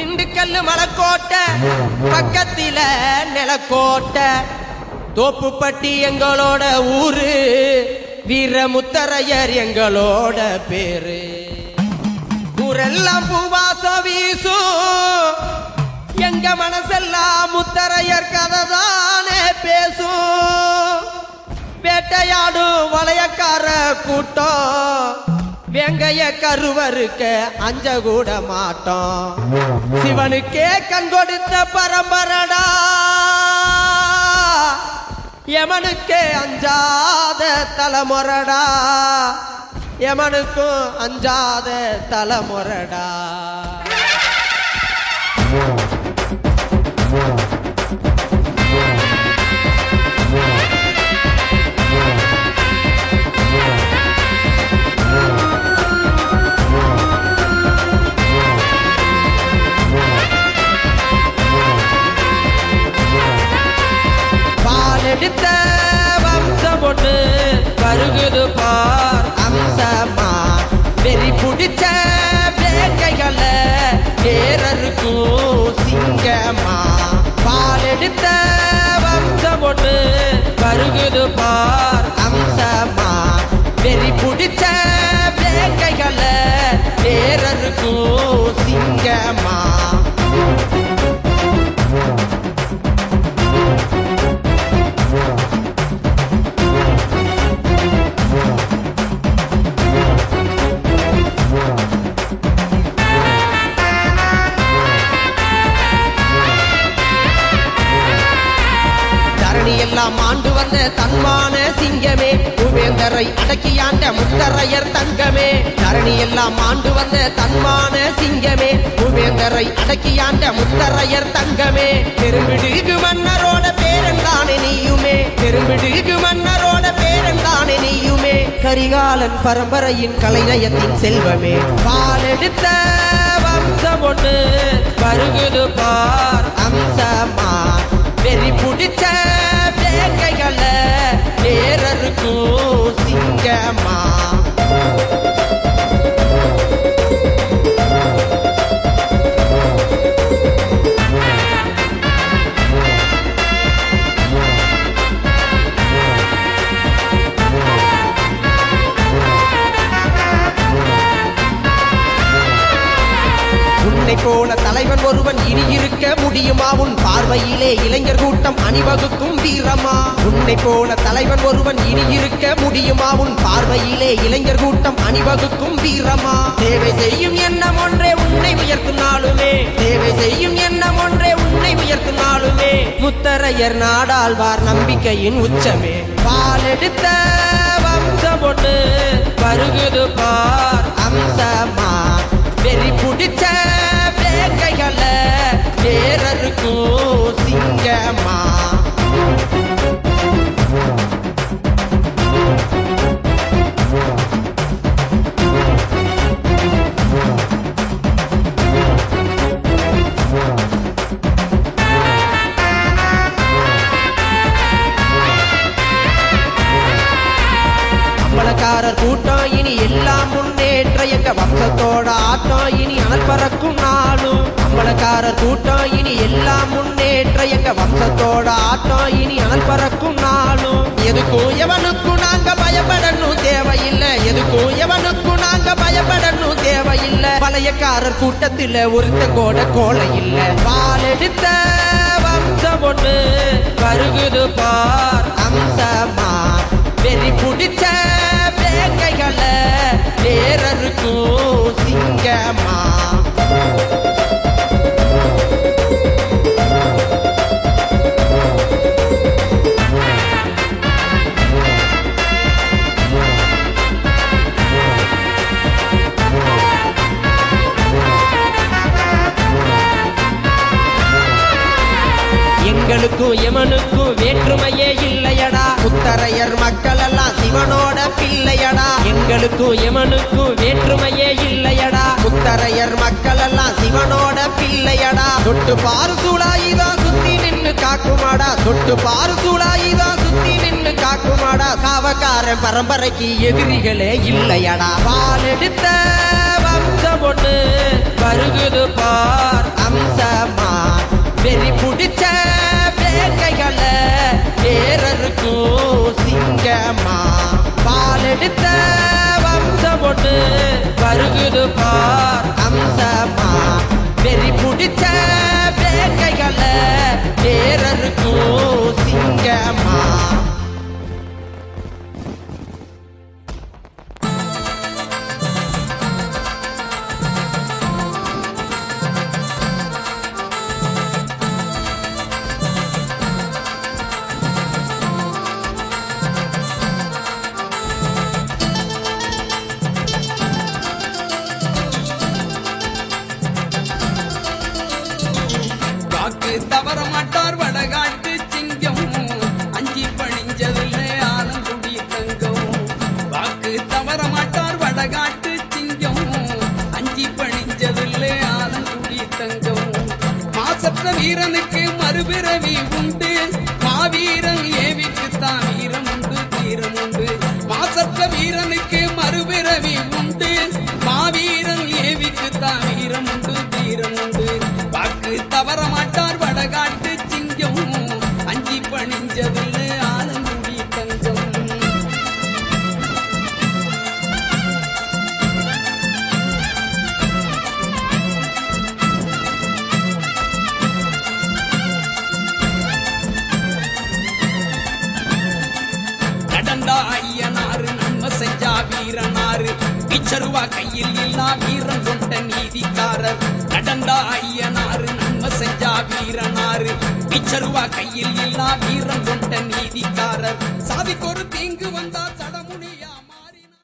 திண்டுக்கல்லு மலைக்கோட்டை பக்கத்தில நிலக்கோட்டை தோப்புப்பட்டி எங்களோட ஊரு வீரமுத்தரையர் எங்களோட பேரு ஊரெல்லாம் பூவாசம் வீசும் எங்க மனசெல்லாம் முத்தரையர் கதை தானே பேசும் வேட்டையாடும் வளையக்கார கூட்டம் வெங்கைய கருவருக்க அஞ்ச கூட மாட்டோம் சிவனுக்கே கண் கொடுத்த பரம்பரடா யமனுக்கே அஞ்சாத தலைமுறடா யமனுக்கும் அஞ்சாத தலைமுறடா எடுத்த வம்சம் ஒண்ணு கருகுது பார் அம்சமா வெறி புடிச்ச வேக்கைகள ஏறருக்கும் சிங்கமா பால் எடுத்த வம்சம் ஒண்ணு கருகுது பார் அம்சமா வெறி புடிச்ச வேக்கைகள ஏறருக்கும் சிங்கமா எல்லாம் ஆண்டு வந்த தன்மான சிங்கமே உவேந்தரை அடக்கியாண்ட முத்தரையர் தங்கமே தரணி எல்லாம் ஆண்டு வந்த தன்மான சிங்கமே உவேந்தரை அடக்கியாண்ட முத்தரையர் தங்கமே பெரும்பிடுகு மன்னரோட பேரன்தானே நீயுமே பெரும்பிடுகு மன்னரோட பேரன்தானே நீயுமே கரிகாலன் பரம்பரையின் கலைநயத்தின் செல்வமே பாலெடுத்த வம்சம் ஒண்ணு பருகுது பார் அம்சமா வெறி புடிச்ச வேக்கைகள ஏறருக்கும் சிங்கமா உன்னை போல தலைவன் ஒருவன் இனி இருக்க முடியுமா உன் பார்வையிலே இளைஞர் கூட்டம் அணிவகுக்கும் வீரமா உன்னை போல தலைவன் ஒருவன் இனி இருக்க முடியுமா உன் பார்வையிலே இளைஞர் கூட்டம் அணிவகுக்கும் வீரமா தேவை செய்யும் எண்ணம் ஒன்றே உன்னை உயர்த்தும் நாளுமே தேவை செய்யும் எண்ணம் ஒன்றே உன்னை உயர்த்தும் நாளுமே முத்தரையர் நாடாழ்வார் நம்பிக்கையின் உச்சமே பாலெடுத்த வம்சம் ஒண்ணு பருகுது பார் அம்சமா வெறி புடிச்ச வேக்கைகள ஏறருக்கும் சிங்கமா அம்பலக்காரர் கூட்டம் இனி எல்லாம் முன்னேற்ற எங்க வம்சத்தோட ஆட்டம் இனி அனல் பறக்கும் நாளும் அம்பலக்காரர் கூட்டம் இனி எல்லாம் முன்னேற்ற எங்க வம்சத்தோட ஆட்டம் இனி அனல் பறக்கும் நாளும் எதுக்கும் எவனுக்கும் நாங்க பயப்படணும் தேவையில்லை எதுக்கும் எவனுக்கும் நாங்க பயப்படணும் தேவையில்லை பழையக்காரர் கூட்டத்தில் ஒருத்த கூட கோலை இல்லை பாலெடுத்த வம்சம் ஒண்ணு கருகுது பார் அம்சமா வெறி புடிச்ச வேக்கைகள ஏறருக்கும் சிங்கமா எங்களுக்கும் எமனுக்கும் வேற்றுமையே இல்லையடா முத்தரையர் மக்கள் எல்லாம் சிவனோட பிள்ளையடா எங்களுக்கும் எமனுக்கும் வேற்றுமையே இல்லையடா முத்தரையர் மக்கள் எல்லாம் சிவனோட பிள்ளையடா தொட்டு பாரு சூழாயிதான் சுத்தி நின்னு காக்குமாடா தொட்டு பாரு சூழாயிதான் சுத்தி நின்னு காக்குமாடா காவக்காரன் பரம்பரைக்கு எதிரிகளே இல்லையடா பால் எடுத்த வம்சம் ஒண்ணு பருகுது பார் பிடிச்ச வேங்கைகளை தேரருக்கும் சிங்கமா. தவற மாட்டார் வடகாட்டு சிங்கம், அஞ்சி பணிஞ்சதில்ல ஆலங்குடி தங்கம். வாக்கு தவற மாட்டார் வடகாட்டு சிங்கம், அஞ்சி பணிஞ்சதில்ல ஆலங்குடி தங்கம். மாசற்ற வீரனுக்கு மறுபிறவி உண்டு, மாவீரன் ஏவிக்குத்தான் வீரம் உண்டு தீரம் உண்டு. மாசற்ற வீரனுக்கு மறுபிறவி உண்டு, மாவீரன் ஏவிக்குத்தான் வீரம் உண்டு தீரம் உண்டு. வாக்கு தவற மாட்டார் வடகாட்டு சிங்கம், அஞ்சி பணிஞ்சதில்ல ஆலங்குடி தங்கம். கடந்தா ஐயனாரு நன்மை செஞ்சா வீரனாரு, பிச்சருவா கையில் இல்லா வீரம் கொண்ட நீதிக்காரர். கடந்தா ஐயனாரு நன்மை செஞ்சா வீரனாரு, பிச்சருவா கையில் இல்லா வீரம் கொண்ட நீதிக்காரர். சாதிக்கொரு தீங்கு வந்தா சடமுனியா